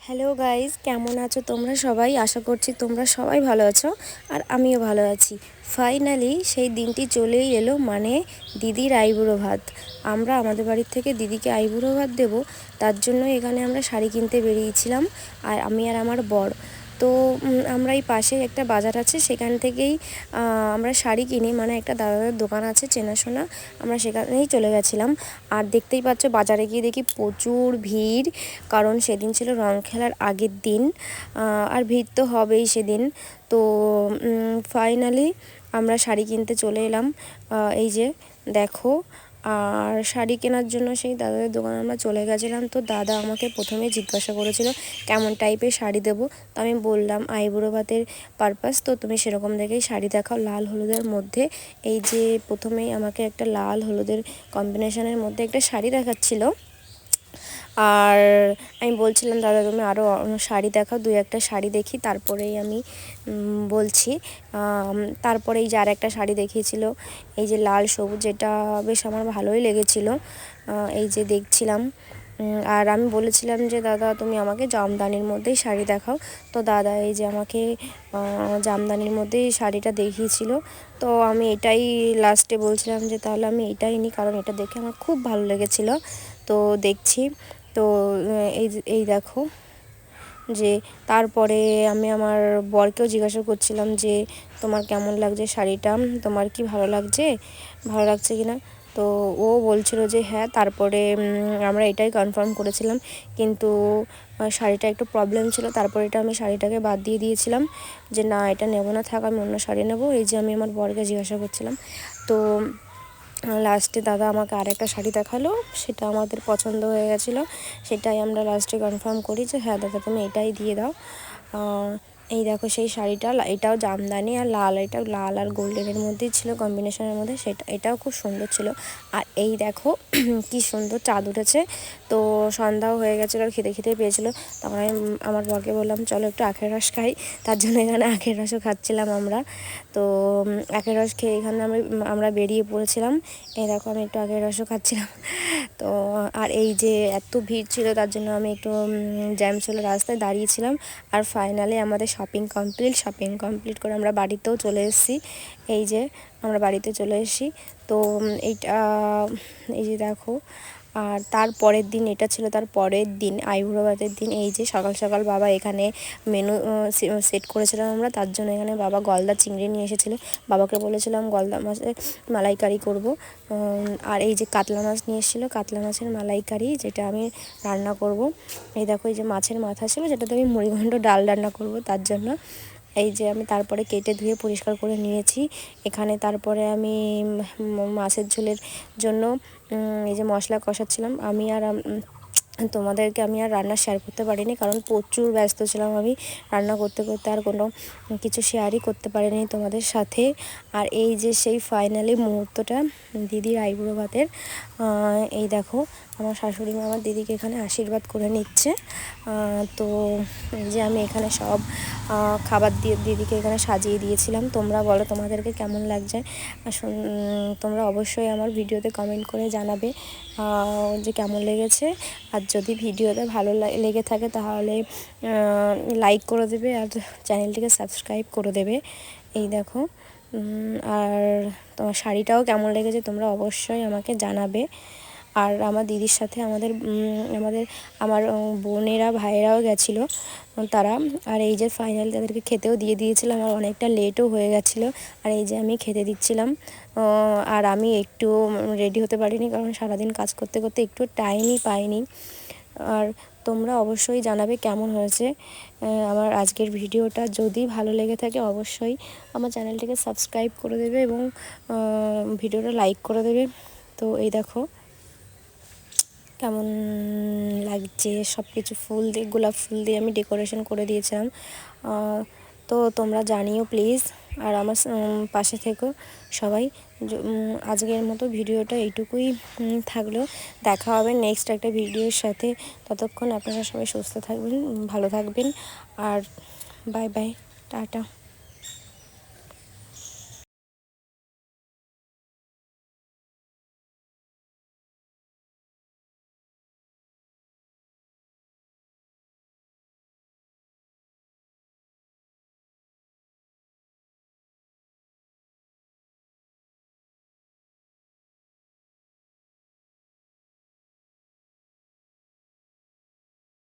Hello guys, কেমন আছো তোমরা সবাই? আশা করছি তোমরা সবাই ভালো আছো আর আমিও ভালো আছি। ফাইনালি সেই দিনটি চলেই এলো, মানে দিদির আইবুড়ো ভাত। আমরা আমাদের বাড়ির থেকে দিদিকে আইবুড়ো ভাত দেবো, তার জন্য এখানে আমরা শাড়ি কিনতে বেরিয়েছিলাম আর আমি আর আমার বর। তো আমরা এই পাশে একটা বাজার আছে, সেখান থেকেই আমরা শাড়ি কিনি, মানে একটা দাদাদের দোকান আছে চেনাশোনা, আমরা সেখানেই চলে গেছিলাম। আর দেখতেই পাচ্ছ বাজারে গিয়ে দেখি প্রচুর ভিড়, কারণ সেদিন ছিল রং খেলার আগের দিন, আর ভিড় তো হবেই সেদিন। তো ফাইনালি আমরা শাড়ি কিনতে চলে এলাম, এই যে দেখো। আর শাড়ি কেনার জন্য সেই দাদাদের দোকানে আমরা চলে গেছিলাম। তো দাদা আমাকে প্রথমে জিজ্ঞাসা করেছিল কেমন টাইপের শাড়ি দেবো। তো আমি বললাম আইবুড়ো ভাতের পারপাস, তো তুমি সেরকম দেখেই শাড়ি দেখাও লাল হলুদের মধ্যে। এই যে প্রথমেই আমাকে একটা লাল হলুদের কম্বিনেশনের মধ্যে একটা শাড়ি দেখাচ্ছিল। আর আমি বলছিলাম দাদা তুমি আরও শাড়ি দেখাও, দুই একটা শাড়ি দেখি তারপরেই আমি বলছি। তারপরে এই যে আর একটা শাড়ি দেখিয়েছিল, এই যে লাল সবুজ, যেটা বেশ আমার ভালোই লেগেছিল। এই যে দেখছিলাম। আর আমি বলেছিলাম যে দাদা তুমি আমাকে জামদানির মধ্যেই শাড়ি দেখাও। তো দাদা এই যে আমাকে জামদানির মধ্যেই শাড়িটা দেখিয়েছিল। তো আমি এটাই লাস্টে বলছিলাম যে তাহলে আমি এটাই নিই, কারণ এটা দেখে আমার খুব ভালো লেগেছিলো। তো দেখছি। তো এই দেখো যে তারপরে আমি আমার বরকেও জিজ্ঞাসা করছিলাম যে তোমার কেমন লাগছে শাড়িটা, তোমার কি ভালো লাগছে, ভালো লাগছে কি না। তো ও বলছিল যে হ্যাঁ। তারপরে আমরা এটাই কনফার্ম করেছিলাম, কিন্তু শাড়িটা একটু প্রবলেম ছিল, তারপরে এটা আমি শাড়িটাকে বাদ দিয়ে দিয়েছিলাম যে না এটা নেবো না, থাক আমি অন্য শাড়ি নেবো। এই যে আমি আমার বরকে জিজ্ঞাসা করছিলাম। তো লাস্টে দাদা আমাকে আরেকটা শাড়ি দেখালো, সেটা আমাদের পছন্দ হয়ে গেছিলো, সেটাই আমরা লাস্টে কনফার্ম করি যে হ্যাঁ দাদা তুমি এটাই দিয়ে দাও। এই দেখো সেই শাড়িটা, এটাও জামদানি আর লাল, এটা লাল আর গোল্ডেনের মধ্যেই ছিল কম্বিনেশনের মধ্যে, এটাও খুব সুন্দর ছিল। আর এই দেখো কি সুন্দর চাঁদ উঠেছে। তো সন্ধ্যাও হয়ে গেছিলো আর খেতে পেয়েছিলো, তখন আমি আমার বরকে বললাম চলো একটু আখের রস খাই, তার জন্য এখানে আখের রসও খাচ্ছিলাম আমরা। তো আখের রস খেয়ে এখানে আমরা বেরিয়ে পড়েছিলাম। এই দেখো আমি একটু আখের রসও খাচ্ছিলাম। তো আর এই যে এত ভিড় ছিল তার জন্য আমি একটু জ্যাম ছিল রাস্তায় দাঁড়িয়েছিলাম। আর ফাইনালি আমাদের শপিং কমপ্লিট করে আমরা বাড়িতেও চলে এসেছি। এই যে আমরা বাড়িতে চলে এসেছি। তো এইটা এই যে দেখো। আর তারপরের দিন, এটা ছিল তার পরের দিন আইবুড়ো ভাতের দিন। এই যে সকাল সকাল বাবা এখানে মেনু সেট করেছিলাম আমরা, তার জন্য এখানে বাবা গলদা চিংড়ি নিয়ে এসেছিলো। বাবাকে বলেছিলাম গলদা মাছের মালাইকারি করব। আর এই যে কাতলা মাছ নিয়ে এসেছিলো, কাতলা মাছের মালাইকারি, যেটা আমি রান্না করব। এই দেখো এই যে মাছের মাথা ছিল, যেটাতে আমি মুড়িঘণ্ট ডাল রান্না করব, তার জন্য এই যে আমি তারপরে কেটে ধুয়ে পরিষ্কার করে নিয়েছি এখানে। তারপরে আমি মাছের ঝোলের জন্য এই যে মশলা কষাচ্ছিলাম। তোমাদেরকে আমি আর রান্না শেয়ার করতে পারিনি, কারণ প্রচুর ব্যস্ত ছিলাম আমি রান্না করতে করতে, আর কোনো কিছু শেয়ারই করতে পারিনি তোমাদের সাথে। আর এই যে সেই ফাইনালি মুহূর্তটা দিদির আইবুড়ো ভাতের, এই দেখো আমার শাশুড়ি মা আমার দিদিকে এখানে আশীর্বাদ করে নিচ্ছে। তো এই যে আমি এখানে সব খাবার দিয়ে দিদিকে এখানে সাজিয়ে দিয়েছিলাম। তোমরা বলো তোমাদেরকে কেমন লাগছে, তোমরা অবশ্যই আমার ভিডিওতে কমেন্ট করে জানাবে যে কেমন লেগেছে। আর যদি ভিডিওতে ভালো লেগে থাকে তাহলে লাইক করে দেবে আর চ্যানেলটিকে সাবস্ক্রাইব করে দেবে। এই দেখো। আর তোমার শাড়িটাও কেমন লেগেছে তোমরা অবশ্যই আমাকে জানাবে। আর আমার দিদির সাথে আমার বোনেরা ভাইয়েরাও গেছিলো তারা। আর এই যে ফাইনালি তাদেরকে খেতেও দিয়ে দিয়েছিলাম, আর অনেকটা লেটও হয়ে গেছিলো। আর এই যে আমি খেতে দিচ্ছিলাম। আর আমি একটু রেডি হতে পারিনি, কারণ সারাদিন কাজ করতে করতে একটু টাইমই পাইনি। আর তোমরা অবশ্যই জানাবে কেমন হয়েছে আমার আজকের ভিডিওটা। যদি ভালো লেগে থাকে অবশ্যই আমার চ্যানেলটিকে সাবস্ক্রাইব করে দেবে এবং ভিডিওটা লাইক করে দেবে। তো এই দেখো কেমন লাগছে, সব কিছু ফুল দিয়ে, গোলাপ ফুল দিয়ে আমি ডেকোরেশন করে দিয়েছিলাম। তো তোমরা জানিও প্লিজ, আর আমার পাশে থেকো সবাই। আজকের মতো ভিডিওটা এইটুকুই থাকলো। দেখা হবে নেক্সট একটা ভিডিওর সাথে। ততক্ষণ আপনারা সবাই সুস্থ থাকবেন, ভালো থাকবেন, আর বাই বাই, টাটা।